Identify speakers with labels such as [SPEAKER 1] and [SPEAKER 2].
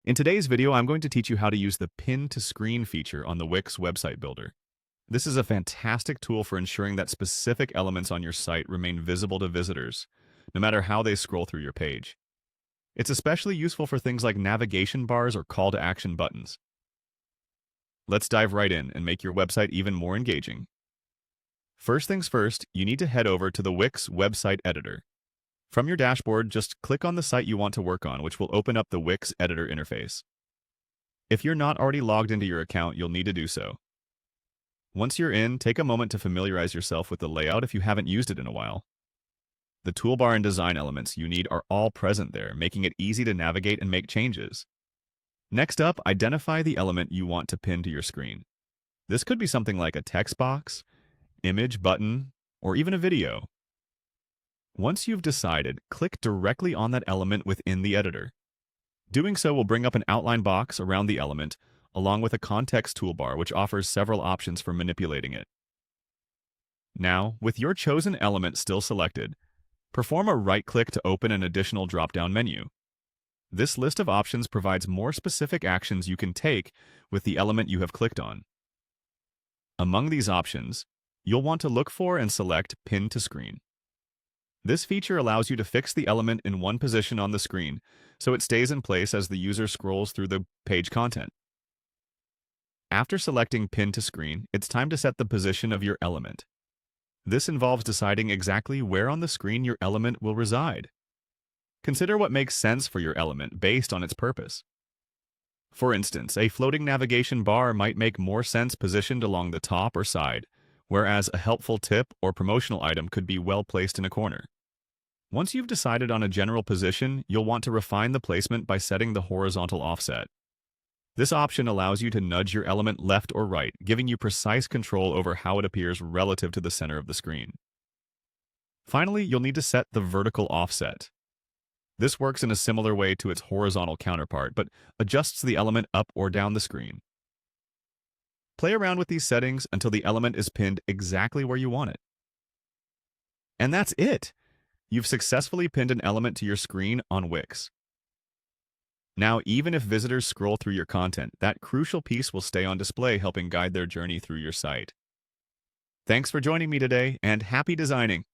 [SPEAKER 1] In today's video, I'm going to teach you how to use the Pin to Screen feature on the Wix website builder. This is a fantastic tool for ensuring that specific elements on your site remain visible to visitors, no matter how they scroll through your page. It's especially useful for things like navigation bars or call to action buttons. Let's dive right in and make your website even more engaging. First things first, you need to head over to the Wix website editor. From your dashboard, just click on the site you want to work on, which will open up the Wix editor interface. If you're not already logged into your account, you'll need to do so. Once you're in, take a moment to familiarize yourself with the layout if you haven't used it in a while. The toolbar and design elements you need are all present there, making it easy to navigate and make changes. Next up, identify the element you want to pin to your screen. This could be something like a text box, image, button, or even a video. Once you've decided, click directly on that element within the editor. Doing so will bring up an outline box around the element, along with a context toolbar which offers several options for manipulating it. Now, with your chosen element still selected, perform a right-click to open an additional drop-down menu. This list of options provides more specific actions you can take with the element you have clicked on. Among these options, you'll want to look for and select Pin to Screen. This feature allows you to fix the element in one position on the screen, so it stays in place as the user scrolls through the page content. After selecting Pin to Screen, it's time to set the position of your element. This involves deciding exactly where on the screen your element will reside. Consider what makes sense for your element based on its purpose. For instance, a floating navigation bar might make more sense positioned along the top or side, whereas a helpful tip or promotional item could be well placed in a corner. Once you've decided on a general position, you'll want to refine the placement by setting the horizontal offset. This option allows you to nudge your element left or right, giving you precise control over how it appears relative to the center of the screen. Finally, you'll need to set the vertical offset. This works in a similar way to its horizontal counterpart, but adjusts the element up or down the screen. Play around with these settings until the element is pinned exactly where you want it. And that's it! You've successfully pinned an element to your screen on Wix. Now, even if visitors scroll through your content, that crucial piece will stay on display, helping guide their journey through your site. Thanks for joining me today, and happy designing!